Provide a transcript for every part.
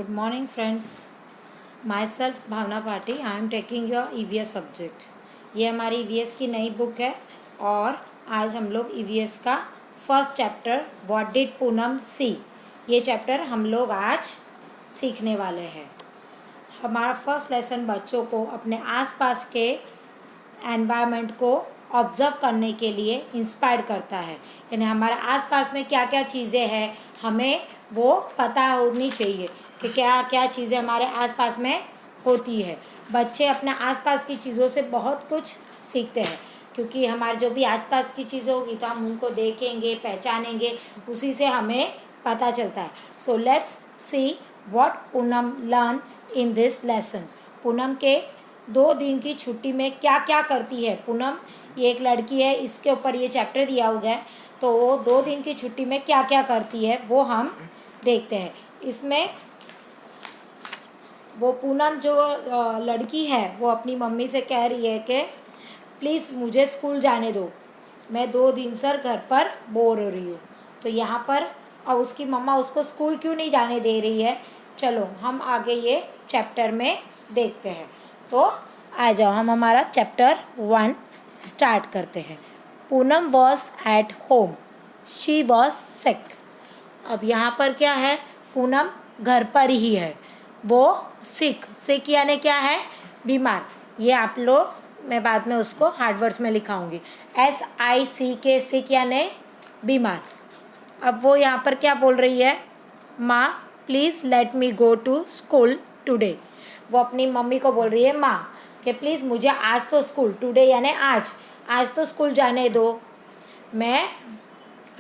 Good morning, friends. Myself भावना पाठी. I am taking your EVS subject. ये हमारी EVS की नई बुक है और आज हम लोग EVS का first chapter what did Poonam see, ये चैप्टर हम लोग आज सीखने वाले हैं. हमारा फर्स्ट लेसन बच्चों को अपने आसपास के एनवायरनमेंट को ऑब्ज़र्व करने के लिए इंस्पायर करता है. यानी हमारे आसपास में क्या क्या चीज़ें हैं हमें वो पता होनी चाहिए कि क्या क्या चीज़ें हमारे आसपास में होती है. बच्चे अपने आसपास की चीज़ों से बहुत कुछ सीखते हैं क्योंकि हमारे जो भी आसपास की चीज़ें होगी तो हम उनको देखेंगे, पहचानेंगे, उसी से हमें पता चलता है. So let's see what Poonam learn in this lesson. Poonam के 2 दिन की छुट्टी में क्या क्या करती है. पूनम ये एक लड़की है, इसके ऊपर ये चैप्टर दिया हुआ है. तो वो 2 दिन की छुट्टी में क्या क्या करती है वो हम देखते हैं. इसमें वो पूनम जो लड़की है वो अपनी मम्मी से कह रही है कि प्लीज़ मुझे स्कूल जाने दो, मैं 2 दिन से घर पर बोर हो रही हूँ. तो यहाँ पर और उसकी मम्मा उसको स्कूल क्यों नहीं जाने दे रही है, चलो हम आगे ये चैप्टर में देखते हैं. तो आ जाओ हम हमारा चैप्टर 1 स्टार्ट करते हैं. Poonam was at home, she was sick. अब यहाँ पर क्या है, पूनम घर पर ही है, वो सिक यानी क्या है, बीमार. ये आप लोग मैं बाद में उसको हार्ड वर्ड्स में लिखाऊंगी. SICK सिक यानी बीमार. अब वो यहाँ पर क्या बोल रही है, माँ please let me go to school today. वो अपनी मम्मी को बोल रही है माँ कि प्लीज़ मुझे आज तो स्कूल, टुडे यानी आज तो स्कूल जाने दो. मैं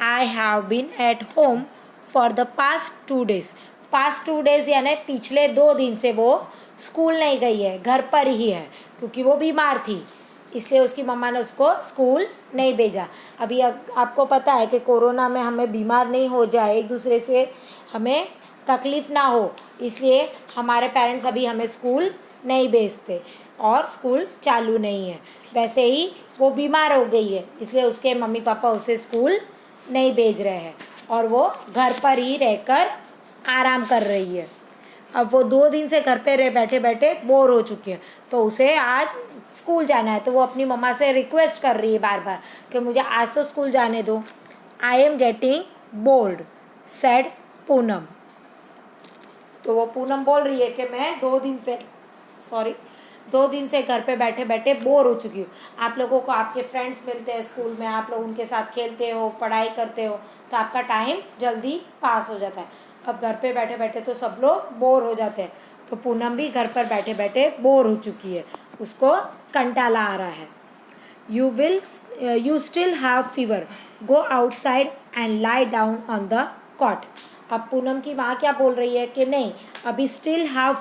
I have been at home for the past 2 days. Past 2 days यानी पिछले 2 दिन से वो स्कूल नहीं गई है, घर पर ही है क्योंकि वो बीमार थी, इसलिए उसकी मम्मा ने उसको स्कूल नहीं भेजा. अभी आपको पता है कि कोरोना में हमें बीमार नहीं हो जाए, एक दूसरे से हमें तकलीफ़ ना हो, इसलिए हमारे पेरेंट्स अभी हमें स्कूल नहीं भेजते और स्कूल चालू नहीं है. वैसे ही वो बीमार हो गई है, इसलिए उसके मम्मी पापा उसे स्कूल नहीं भेज रहे हैं और वो घर पर ही रहकर आराम कर रही है. अब वो 2 दिन से घर पे बैठे बैठे बोर हो चुकी है, तो उसे आज स्कूल जाना है. तो वो अपनी मम्मा से रिक्वेस्ट कर रही है बार बार कि मुझे आज तो स्कूल जाने दो. I am getting bored said Poonam. तो वो पूनम बोल रही है कि मैं 2 दिन से घर पे बैठे बैठे बोर हो चुकी हूँ. आप लोगों को आपके फ्रेंड्स मिलते हैं स्कूल में, आप लोग उनके साथ खेलते हो, पढ़ाई करते हो, तो आपका टाइम जल्दी पास हो जाता है. अब घर पे बैठे बैठे तो सब लोग बोर हो जाते हैं, तो पूनम भी घर पर बैठे बैठे बोर हो चुकी है, उसको कंटाला आ रहा है. You still have fever, go outside and lie down on the cot. अब पूनम की माँ क्या बोल रही है कि नहीं, अभी स्टिल हैव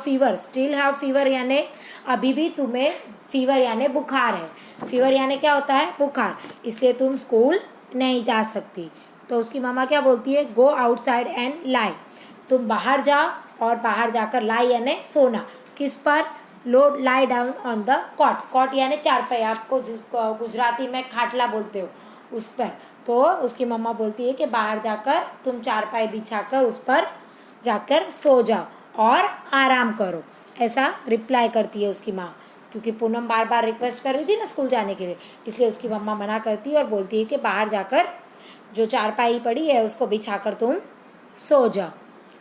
फीवर यानी अभी भी तुम्हें फीवर यानी बुखार है. फीवर यानी क्या होता है, बुखार, इसलिए तुम स्कूल नहीं जा सकती. तो उसकी मामा क्या बोलती है, गो आउटसाइड एंड लाई, तुम बाहर जाओ और बाहर जाकर लाई यानी सोना. किस पर, lie down on the cot यानी चारपाई, आपको जिसको गुजराती में खाटला बोलते हो, उस पर. तो उसकी मम्मा बोलती है कि बाहर जाकर तुम चारपाई बिछाकर उस पर जाकर सो जाओ और आराम करो. ऐसा रिप्लाई करती है उसकी माँ, क्योंकि पूनम बार बार रिक्वेस्ट कर रही थी ना स्कूल जाने के लिए, इसलिए उसकी मम्मा मना करती है और बोलती है कि बाहर जाकर जो चारपाई पड़ी है उसको बिछाकर तुम सो जाओ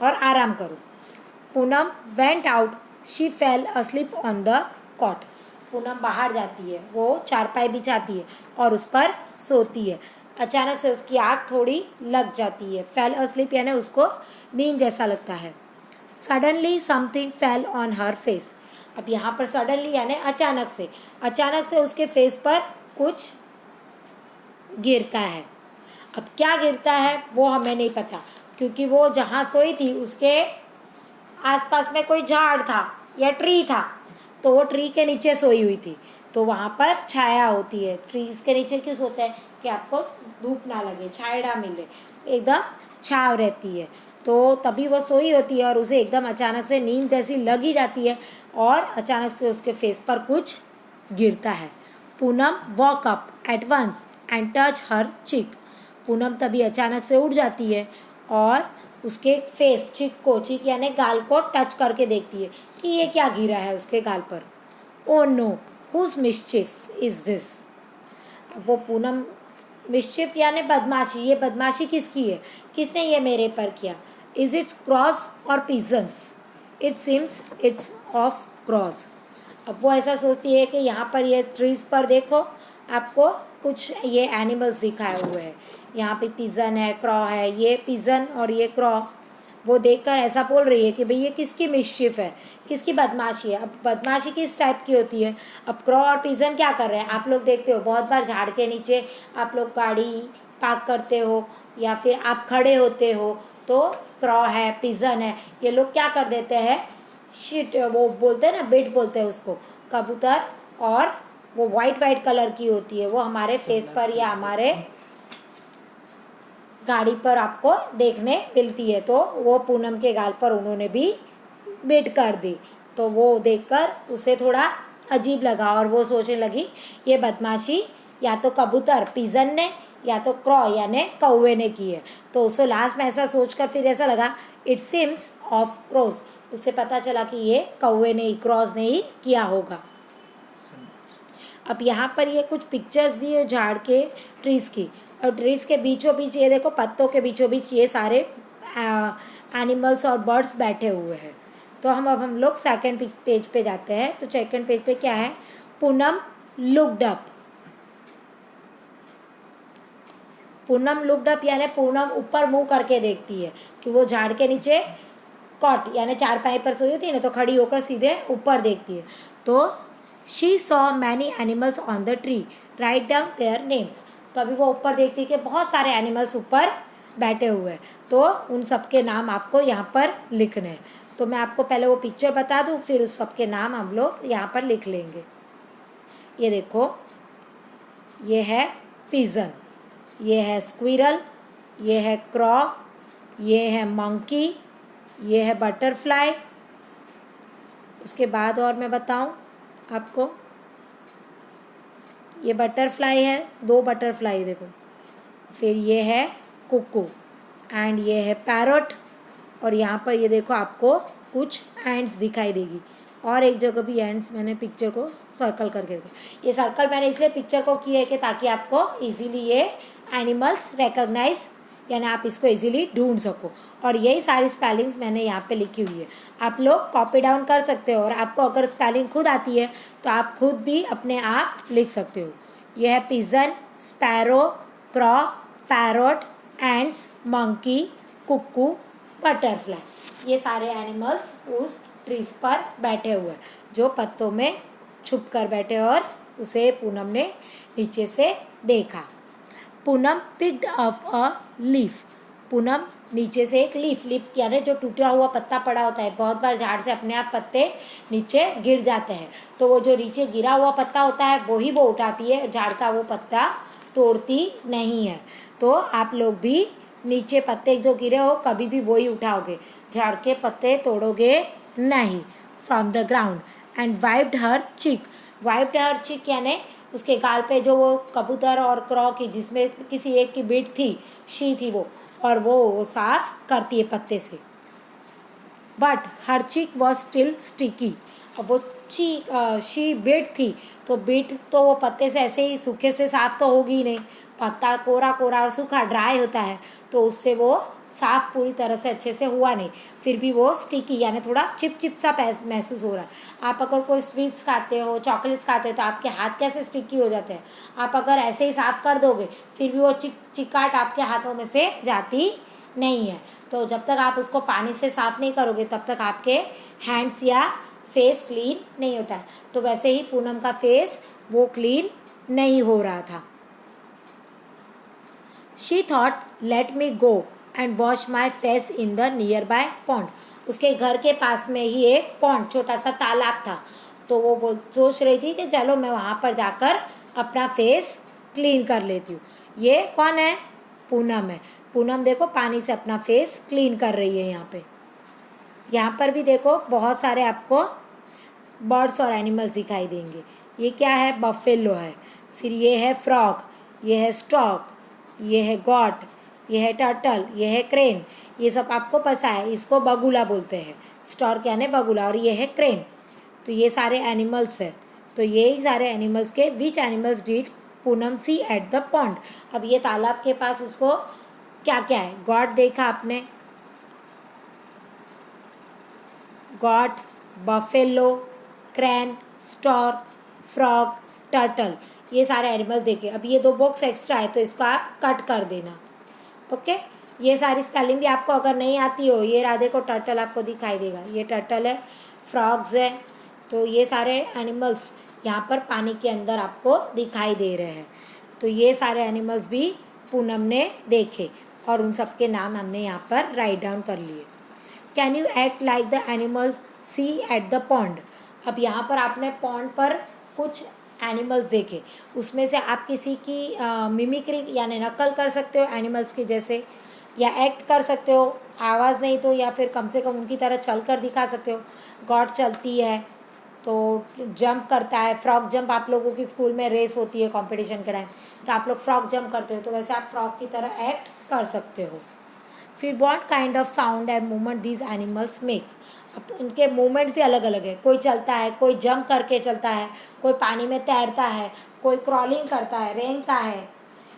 और आराम करो. Poonam went out, she fell asleep on the cot. Poonam बाहर जाती है, वो चारपाई बिछाती है और उस पर सोती है. अचानक से उसकी आँख थोड़ी लग जाती है. फेल अस्लीप यानी उसको नींद जैसा लगता है. Suddenly something fell on her face. अब यहाँ पर सडनली यानी अचानक से उसके फेस पर कुछ गिरता है. अब क्या गिरता है वो हमें नहीं पता, क्योंकि वो जहाँ सोई थी उसके आसपास में कोई झाड़ था या ट्री था, तो वो ट्री के नीचे सोई हुई थी, तो वहाँ पर छाया होती है. ट्रीज़ के नीचे क्यों सोते हैं, कि आपको धूप ना लगे, छाया मिले, एकदम छाँव रहती है. तो तभी वो सोई होती है और उसे एकदम अचानक से नींद जैसी लग ही जाती है और अचानक से उसके फेस पर कुछ गिरता है. Poonam walk up at once and touch her cheek. Poonam तभी अचानक से उठ जाती है और उसके फेस चीक यानी गाल को टच करके देखती है कि ये क्या गिरा है उसके गाल पर। Oh no, whose mischief is this. अब वो पूनम, मिस्चिफ यानी बदमाशी, ये बदमाशी किसकी है, किसने ये मेरे पर किया। इज़ इट्स क्रॉस और pigeons, it seems it's of crows. अब वो ऐसा सोचती है कि यहाँ पर ये ट्रीज़ पर देखो आपको कुछ ये एनिमल्स दिखाए हुए हैं, यहाँ पे पिजन है, क्रॉ है, ये पिजन और ये क्रॉ। वो देखकर ऐसा बोल रही है कि भाई ये किसकी मिस्चिफ है, किसकी बदमाशी है। अब बदमाशी किस टाइप की होती है। अब क्रॉ और पिजन क्या कर रहे हैं, आप लोग देखते हो बहुत बार झाड़ के नीचे आप लोग गाड़ी पार्क करते हो या फिर आप खड़े होते हो तो क्रॉ है, पिजन है, ये लोग क्या कर देते हैं, शिट, वो बोलते हैं ना, बिट बोलते हैं उसको, कबूतर। और वो वाइट वाइट कलर की होती है, वो हमारे फेस पर या हमारे गाड़ी पर आपको देखने मिलती है। तो वो पूनम के गाल पर उन्होंने भी बिट कर दी। तो वो देखकर उसे थोड़ा अजीब लगा और वो सोचने लगी ये बदमाशी या तो कबूतर पिजन ने या तो क्रॉ यानी कौवे ने की है। तो उसको लास्ट में ऐसा सोचकर फिर ऐसा लगा इट सिम्स ऑफ क्रॉस, उससे पता चला कि ये कौवे ने ही, क्रॉस ने ही किया होगा। अब यहाँ पर ये कुछ पिक्चर्स दी है झाड़ के, ट्रीज़ की, और ट्रीज़ के बीचों बीच ये देखो, पत्तों के बीचों बीच ये सारे एनिमल्स और बर्ड्स बैठे हुए हैं। तो हम लोग सेकंड पेज पे जाते हैं। तो सेकंड पेज पे क्या है, Poonam looked up. Poonam looked up यानी पूनम ऊपर मुंह करके देखती है कि वो झाड़ के नीचे कॉट यानी चारपाई पर सोई होती है ना, तो खड़ी होकर सीधे ऊपर देखती है। तो she saw many animals on the tree, write down their names. तो अभी वो ऊपर देखती है कि बहुत सारे एनिमल्स ऊपर बैठे हुए हैं, तो उन सबके नाम आपको यहाँ पर लिखने हैं। तो मैं आपको पहले वो पिक्चर बता दूँ, फिर उस सबके नाम हम लोग यहाँ पर लिख लेंगे। ये देखो, ये है पिजन, ये है स्क्विरल, ये है क्रॉ, ये है मंकी, ये है बटरफ्लाई। उसके बाद और मैं बताऊँ आपको, ये बटरफ्लाई है, 2 बटरफ्लाई देखो। फिर ये है कुकू एंड ये है पैरट। और यहाँ पर ये देखो आपको कुछ एंड्स दिखाई देगी, और एक जगह भी एंड्स मैंने पिक्चर को सर्कल करके रखा। ये सर्कल मैंने इसलिए पिक्चर को किया है कि ताकि आपको इजीली ये एनिमल्स रिकॉग्नाइज यानी आप इसको इजीली ढूंढ सको। और यही सारी स्पेलिंग्स मैंने यहाँ पे लिखी हुई है, आप लोग कॉपी डाउन कर सकते हो। और आपको अगर स्पेलिंग खुद आती है तो आप खुद भी अपने आप लिख सकते हो। यह है pigeon, sparrow, क्रॉ, parrot, ends, monkey, कुक्कू, बटरफ्लाई। ये सारे एनिमल्स उस ट्रीज पर बैठे हुए हैं जो पत्तों में छुप कर बैठे, और उसे पूनम ने नीचे से देखा। Poonam picked up a leaf, Poonam नीचे से एक लीफ यानी जो टूटा हुआ पत्ता पड़ा होता है, बहुत बार झाड़ से अपने आप पत्ते नीचे गिर जाते हैं, तो वो जो नीचे गिरा हुआ पत्ता होता है वही वो उठाती है, झाड़ का वो पत्ता तोड़ती नहीं है। तो आप लोग भी नीचे पत्ते जो गिरे हो कभी भी वही उठाओगे, झाड़ के पत्ते तोड़ोगे नहीं। From the ground and wiped her cheek, wiped her चिक यानी उसके गाल पे जो वो कबूतर और क्रॉ की जिसमें किसी एक की बीट थी, शी थी वो, और वो साफ करती है पत्ते से। बट हर चिक वॉज स्टिल स्टिकी, अब वो शी बीट थी, तो बीट तो वो पत्ते से ऐसे ही सूखे से साफ तो होगी ही नहीं, पत्ता कोरा कोरा और सूखा ड्राई होता है, तो उससे वो साफ पूरी तरह से अच्छे से हुआ नहीं, फिर भी वो स्टिकी यानी थोड़ा चिप चिप सा महसूस हो रहा है। आप अगर कोई स्वीट्स खाते हो, चॉकलेट्स खाते हो, तो आपके हाथ कैसे स्टिकी हो जाते हैं। आप अगर ऐसे ही साफ कर दोगे फिर भी वो चिकाट आपके हाथों में से जाती नहीं है। तो जब तक आप उसको पानी से साफ नहीं करोगे तब तक आपके हैंड्स या फेस क्लीन नहीं होता है। तो वैसे ही पूनम का फेस वो क्लीन नहीं हो रहा था। She thought let me go and wash my face in the near by pond, उसके घर के पास में ही एक पॉन्ड छोटा सा तालाब था, तो वो सोच रही थी कि चलो मैं वहाँ पर जाकर अपना फेस क्लीन कर लेती हूँ। ये कौन है, पूनम है। पूनम देखो पानी से अपना फेस क्लीन कर रही है। यहाँ पर भी देखो बहुत सारे आपको बर्ड्स और एनिमल्स दिखाई देंगे। ये क्या है, बफेलो है, फिर ये है फ्रॉग, ये है स्टॉक, ये है गॉट, ये है टर्टल, ये है क्रेन, ये सब आपको पता है, इसको बगुला बोलते हैं, स्टॉर्क यानी बगुला, और ये है क्रेन। तो ये सारे एनिमल्स है। तो यही सारे एनिमल्स के which animals did Poonam see at the pond. अब ये तालाब के पास उसको क्या क्या है, गॉट देखा आपने, got, buffalo, crane, stork, frog, turtle, ये सारे एनिमल्स देखे। अब ये 2 बॉक्स एक्स्ट्रा है तो इसको आप कट कर देना। ओके, ये सारी स्पेलिंग भी आपको अगर नहीं आती हो, ये राधे को टर्टल आपको दिखाई देगा, ये टर्टल है, फ्रॉग्स है। तो ये सारे एनिमल्स यहाँ पर पानी के अंदर आपको दिखाई दे रहे हैं। तो ये सारे एनिमल्स भी पूनम ने देखे और उन सब के नाम हमने यहाँ पर राइट डाउन कर लिए। Can you act like the animals see at the pond. अब यहाँ पर आपने पॉन्ड पर कुछ एनिमल्स देखे, उसमें से आप किसी की मिमिक्री यानी नकल कर सकते हो एनिमल्स की जैसे, या एक्ट कर सकते हो, आवाज़ नहीं तो या फिर कम से कम उनकी तरह चल कर दिखा सकते हो। गॉड चलती है तो जंप करता है, फ्रॉक जंप आप लोगों की स्कूल में रेस होती है कंपटीशन के टाइम, तो आप लोग फ्रॉक जंप करते हो, तो वैसे आप फ्रॉक की तरह एक्ट कर सकते हो। फिर what kind of sound and movement these animals make. अब इनके मूवमेंट्स भी अलग अलग है, कोई चलता है, कोई जंप करके चलता है, कोई पानी में तैरता है, कोई क्रॉलिंग करता है, रेंगता है।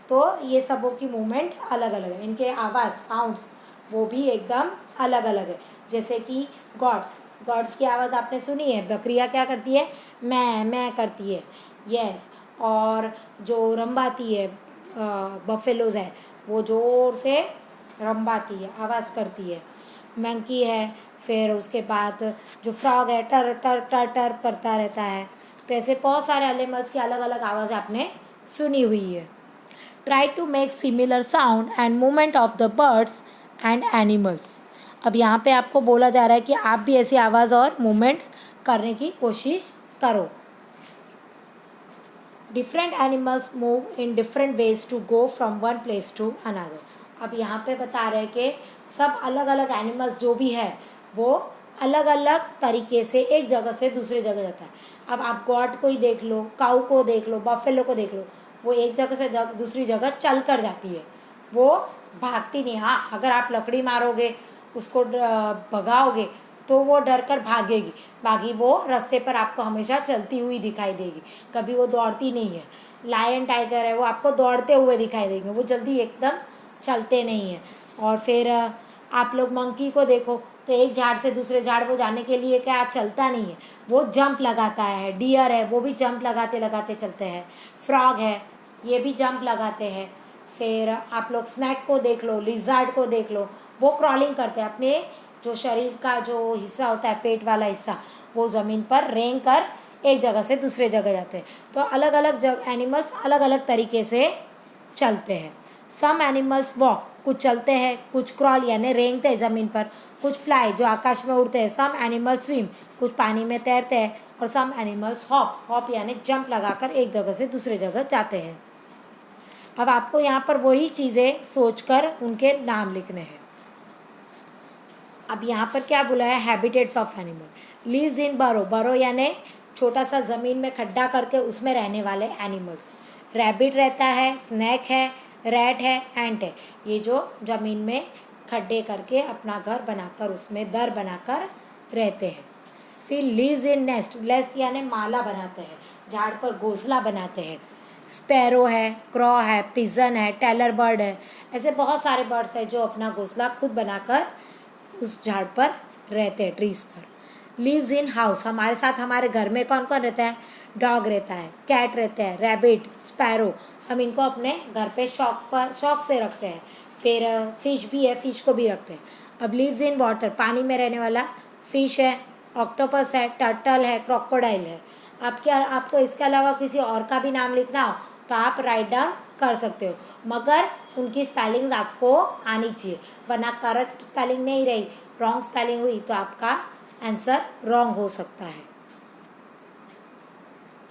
तो ये सबों की मूवमेंट अलग अलग है, इनके आवाज़ साउंड्स वो भी एकदम अलग अलग है। जैसे कि गॉड्स की आवाज़ आपने सुनी है, बकरियाँ क्या करती है, मैं करती है, यस। और जो रंबाती है बफेलोज है, वो ज़ोर से रंबाती है, आवाज़ करती है। मंकी है, फिर उसके बाद जो फ्रॉग है टर टर टर टर करता रहता है। तो ऐसे बहुत सारे एनिमल्स की अलग अलग आवाज़ें आपने सुनी हुई है। Try to make similar sound and movement of the birds and animals. अब यहाँ पे आपको बोला जा रहा है कि आप भी ऐसी आवाज़ और मूवमेंट्स करने की कोशिश करो। Different animals move in different ways to go from one place to another. अब यहाँ पे बता रहे हैं कि सब अलग अलग एनिमल्स जो भी है वो अलग अलग तरीके से एक जगह से दूसरी जगह जाता है। अब आप गॉट को ही देख लो, काऊ को देख लो, बफेलो को देख लो, वो एक जगह से दूसरी जगह चल कर जाती है, वो भागती नहीं। हाँ, अगर आप लकड़ी मारोगे, उसको भगाओगे तो वो डर कर भागेगी, बाकी वो रास्ते पर आपको हमेशा चलती हुई दिखाई देगी, कभी वो दौड़ती नहीं है। लायन टाइगर है, वो आपको दौड़ते हुए दिखाई देंगे, वो जल्दी एकदम चलते नहीं हैं। और फिर आप लोग मंकी को देखो तो एक झाड़ से दूसरे झाड़ वो जाने के लिए क्या चलता नहीं है, वो जंप लगाता है। डियर है, वो भी जंप लगाते लगाते चलते हैं। फ्रॉग है, ये भी जंप लगाते हैं। फिर आप लोग स्नैक को देख लो, लिज़ार्ड को देख लो, वो क्रॉलिंग करते हैं, अपने जो शरीर का जो हिस्सा होता है, पेट वाला हिस्सा, वो ज़मीन पर रेंग कर एक जगह से दूसरे जगह जाते हैं। तो अलग अलग एनिमल्स अलग अलग तरीके से चलते हैं। सम एनिमल्स वॉक, कुछ चलते हैं, कुछ क्रॉल यानी रेंगते हैं ज़मीन पर, कुछ फ्लाई जो आकाश में उड़ते हैं। सम एनिमल्स स्विम, कुछ पानी में तैरते हैं। और सम एनिमल्स हॉप यानी जंप लगाकर एक जगह से दूसरे जगह जाते हैं। अब आपको यहाँ पर वही चीज़ें सोचकर उनके नाम लिखने हैं। अब यहाँ पर क्या बोला है, habitats of animal. Lives in burrow यानी छोटा सा ज़मीन में खड्डा करके उसमें रहने वाले एनिमल्स। रैबिट रहता है, स्नैक है, रैट है, एंट है, ये जो ज़मीन में खड्डे करके अपना घर बनाकर उसमें दर बनाकर रहते हैं। फिर लिव्स इन नेस्ट यानी माला बनाते हैं, झाड़ पर घोंसला बनाते हैं। स्पैरो है, क्रॉ है, पिजन है, टेलर बर्ड है, ऐसे बहुत सारे बर्ड्स हैं जो अपना घोंसला खुद बनाकर उस झाड़ पर रहते हैं, ट्रीज़ पर। लिव्स इन हाउस, हमारे साथ हमारे घर में कौन कौन रहता है, डॉग रहता है, कैट रहता है, रैबिट, स्पैरो, हम इनको अपने घर पे शौक से रखते हैं। फिर फिश भी है, फिश को भी रखते हैं। अब लिव्स इन वाटर, पानी में रहने वाला फिश है, ऑक्टोपस है, टर्टल है, क्रोकोडाइल है। आपको इसके अलावा किसी और का भी नाम लिखना हो तो आप राइट डाउन कर सकते हो, मगर उनकी स्पेलिंग आपको आनी चाहिए, वरना करेक्ट स्पेलिंग नहीं रही, रॉन्ग स्पेलिंग हुई तो आपका आंसर रॉन्ग हो सकता है।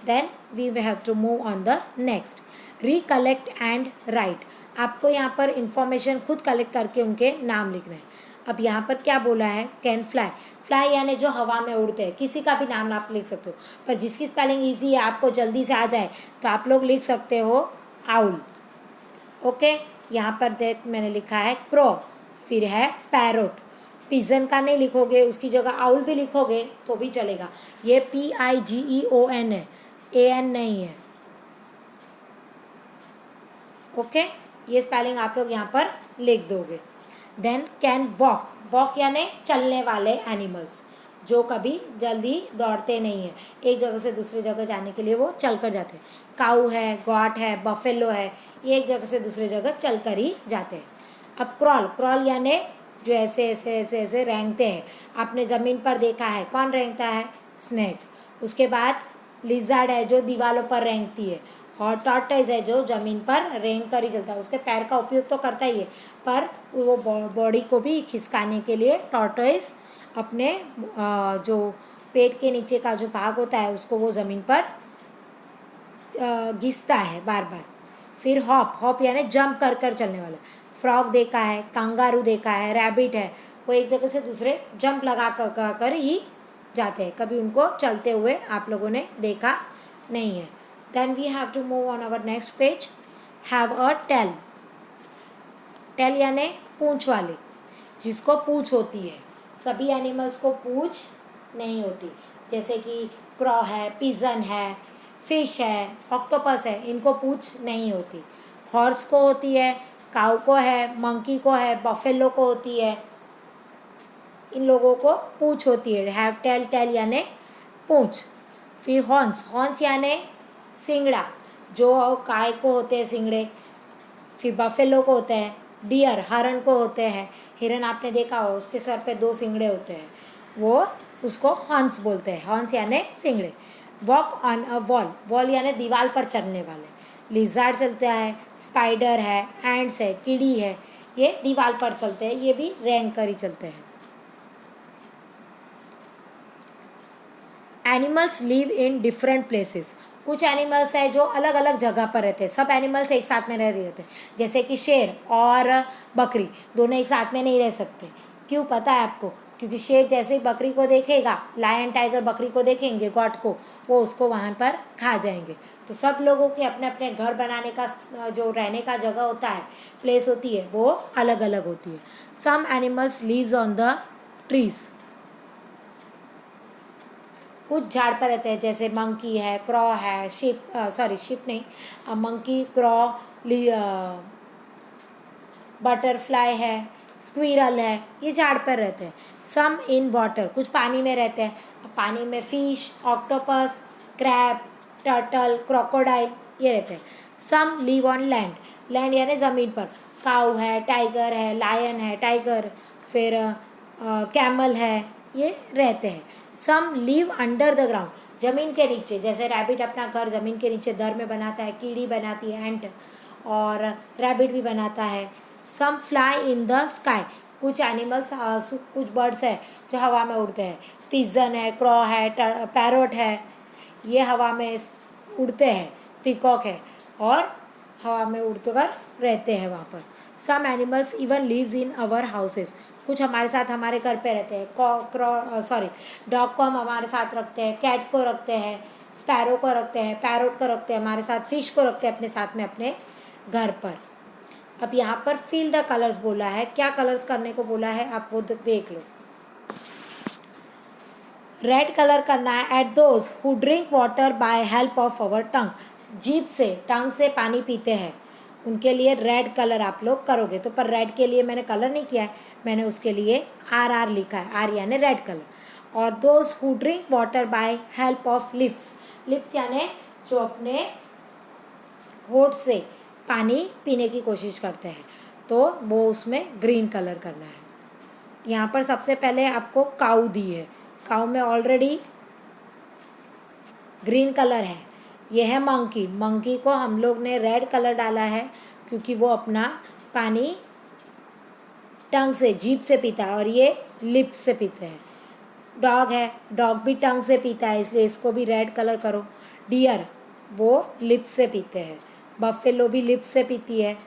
Then we have to move on the next. Recollect and write, आपको यहाँ पर इंफॉर्मेशन खुद कलेक्ट करके उनके नाम लिखना है। अब यहाँ पर क्या बोला है, कैन फ्लाई यानी जो हवा में उड़ते हैं, किसी का भी नाम आप लिख सकते हो, पर जिसकी स्पेलिंग ईजी है, आपको जल्दी से आ जाए तो आप लोग लिख सकते हो आउल। ओके, यहाँ पर देख मैंने लिखा है क्रो, फिर है पैरोट। पिजन का नहीं लिखोगे, उसकी जगह आउल भी लिखोगे तो भी चलेगा। ये PIGEON है, AN नहीं है। ओके, ये स्पेलिंग आप लोग यहाँ पर लिख दोगे। देन कैन वॉक, वॉक यानी चलने वाले एनिमल्स, जो कभी जल्दी दौड़ते नहीं हैं, एक जगह से दूसरी जगह जाने के लिए वो चल कर जाते हैं। काऊ है, गॉट है, बफेलो है, ये एक जगह से दूसरी जगह चल कर ही जाते हैं। अब क्रॉल, क्रॉल यानी जो ऐसे ऐसे ऐसे ऐसे रेंगते हैं। आपने ज़मीन पर देखा है, कौन रेंगता है? स्नेक। उसके बाद लिज़ार्ड है जो दीवारों पर रेंगती है, और टॉर्टोइज है जो ज़मीन पर रेंग कर ही चलता है। उसके पैर का उपयोग तो करता ही है, पर वो बॉडी को भी खिसकाने के लिए टॉर्टोइज अपने जो पेट के नीचे का जो भाग होता है उसको वो ज़मीन पर घिसता है बार बार। फिर हॉप, हॉप यानी जंप कर कर चलने वाला। फ्रॉग देखा है, कंगारू देखा है, रैबिट है, वो एक जगह से दूसरे जंप लगा कर ही जाते हैं, कभी उनको चलते हुए आप लोगों ने देखा नहीं है। Then we have to move on our next page. Have a tail, tail यानी पूंछ वाले, जिसको पूंछ होती है। सभी एनिमल्स को पूंछ नहीं होती, जैसे कि क्रॉ है, पिजन है, फिश है, ऑक्टोपस है, इनको पूंछ नहीं होती। हॉर्स को होती है, काऊ को है, मंकी को है, बफेलो को होती है, इन लोगों को पूंछ होती है। हैव टेल, टेल यानी पूंछ। फिर हॉर्न्स, हॉर्न्स यानी सिंगड़ा, जो गाय को होते हैं सिंगड़े। फिर बफेलो को होते हैं, डियर हरण को होते हैं, हिरन आपने देखा हो उसके सर पे 2 सिंगड़े होते हैं, वो उसको हॉर्न्स बोलते हैं। हॉर्न्स यानी सिंगड़े। Walk on a wall, wall यानी दीवार पर चलने वाले। लिज़ार्ड चलता है, स्पाइडर है, एंड्स है, कीड़ी है, ये दीवार पर चलते हैं, ये भी रेंग कर ही चलते हैं। Animals live in different places, कुछ एनिमल्स है जो अलग अलग जगह पर रहते हैं। सब एनिमल्स एक साथ में नहीं रहते, जैसे कि शेर और बकरी दोनों एक साथ में नहीं रह सकते। क्यों पता है आपको? क्योंकि शेर जैसे ही बकरी को देखेगा, लायन टाइगर बकरी को देखेंगे, गॉट को, वो उसको वहाँ पर खा जाएंगे। तो सब लोगों के अपने अपने घर बनाने का जो रहने का जगह होता है, प्लेस होती है, वो अलग अलग होती है। Some animals lives on the trees, कुछ झाड़ पर रहते हैं, जैसे मंकी है, क्रॉ है, शिप नहीं, मंकी, क्रॉ, बटरफ्लाई है, स्क्विरल है, ये झाड़ पर रहते हैं। सम इन वाटर, कुछ पानी में रहते हैं, पानी में fish, octopus, crab, turtle, crocodile, ये रहते हैं। सम लिव ऑन लैंड, लैंड यानी ज़मीन पर, काऊ है, टाइगर है, लायन है, टाइगर, फिर कैमल है, ये रहते हैं। सम लिव अंडर द ग्राउंड, ज़मीन के नीचे, जैसे रैबिट अपना घर ज़मीन के नीचे दर में बनाता है, कीड़ी बनाती है एंट, और रैबिट भी बनाता है। सम फ्लाई इन द स्काई, कुछ एनिमल्स कुछ बर्ड्स है जो हवा में उड़ते हैं। पिजन है, क्रॉ है, पैरोट है, ये हवा में उड़ते हैं। पिकॉक है, और हवा में उड़ते कर रहते हैं वहाँ पर। Some animals even lives in our houses, कुछ हमारे साथ हमारे घर पे रहते हैं। डॉग को हम हमारे साथ रखते हैं, कैट को रखते हैं, स्पैरो को रखते हैं, पैरोट को रखते हैं हमारे साथ, फिश को रखते हैं अपने साथ में अपने घर पर। अब यहाँ पर फिल द कलर्स बोला है, क्या कलर्स करने को बोला है आप वो देख लो। रेड कलर करना है at those who drink water by help of our tongue, जीभ से, टंग से पानी पीते हैं, उनके लिए रेड कलर आप लोग करोगे। तो पर रेड के लिए मैंने कलर नहीं किया है, मैंने उसके लिए RR लिखा है, आर यानी रेड कलर। और those who drink water by help of lips, lips यानी जो अपने होठ से पानी पीने की कोशिश करते हैं, तो वो उसमें ग्रीन कलर करना है। यहाँ पर सबसे पहले आपको काऊ दी है, काऊ में ऑलरेडी ग्रीन कलर है। ये है मंकी, मंकी को हम लोग ने रेड कलर डाला है क्योंकि वो अपना पानी टंग से, जीभ से पीता है, और ये लिप्स से पीते हैं। डॉग है, डॉग भी टंग से पीता है, इसलिए इसको भी रेड कलर करो। डियर, वो लिप्स से पीते हैं। बफेलो भी लिप्स से पीती है।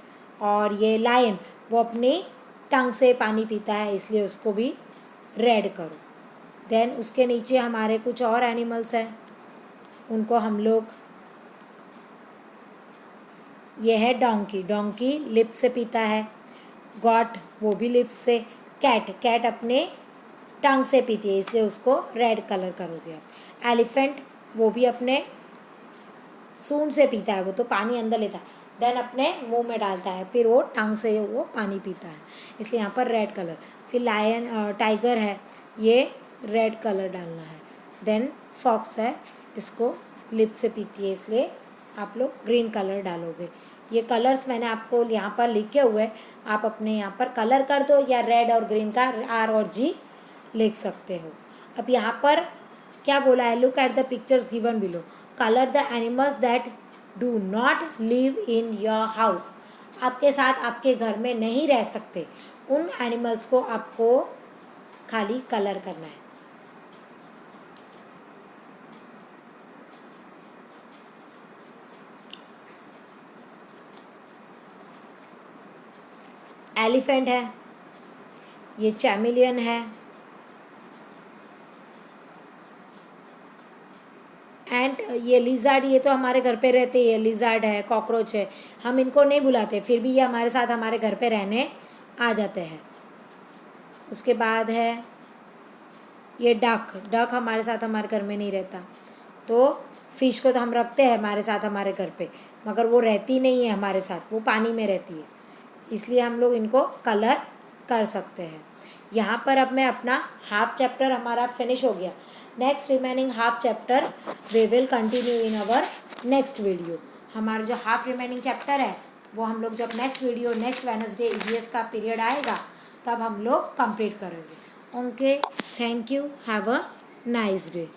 और ये लायन, वो अपनी टंग से पानी पीता है, इसलिए उसको भी रेड करो। देन उसके नीचे हमारे कुछ और एनिमल्स हैं, उनको हम लोग ये है डोंकी, डोंकी लिप से पीता है। गॉट वो भी लिप्स से। कैट, कैट अपने टंग से पीती है, इसलिए उसको रेड कलर करोगे आप। एलिफेंट वो भी अपने सूंड से पीता है, वो तो पानी अंदर लेता है, देन अपने मुंह में डालता है, फिर वो टंग से वो पानी पीता है, इसलिए यहाँ पर रेड कलर। फिर लायन टाइगर है, ये रेड कलर डालना है। देन फॉक्स है, इसको लिप से पीती है, इसलिए आप लोग ग्रीन कलर डालोगे। ये कलर्स मैंने आपको यहाँ पर लिखे हुए, आप अपने यहाँ पर कलर कर दो या रेड और ग्रीन का R और G लिख सकते हो। अब यहाँ पर क्या बोला है, look at the pictures given below, colour the animals that do not live in your house. आपके साथ आपके घर में नहीं रह सकते, उन एनिमल्स को आपको खाली कलर करना है। एलिफेंट है, ये चैमिलियन है, एंड ये लिज़ार्ड, ये तो हमारे घर पे रहते हैं, लिज़ार्ड है, कॉकरोच है, हम इनको नहीं बुलाते, फिर भी ये हमारे साथ हमारे घर पे रहने आ जाते हैं। उसके बाद है ये डक, डक हमारे साथ हमारे घर में नहीं रहता। तो फिश को तो हम रखते हैं हमारे साथ हमारे घर पे, मगर वो रहती नहीं है हमारे साथ, वो पानी में रहती है, इसलिए हम लोग इनको कलर कर सकते हैं। यहाँ पर अब मैं अपना हाफ चैप्टर हमारा फिनिश हो गया। Next remaining half chapter we will continue in our next video. हमारा जो हाफ रिमेनिंग चैप्टर है वो हम लोग जब next video next Wednesday EVS का पीरियड आएगा तब हम लोग कंप्लीट करेंगे। Okay, thank you, have a nice day.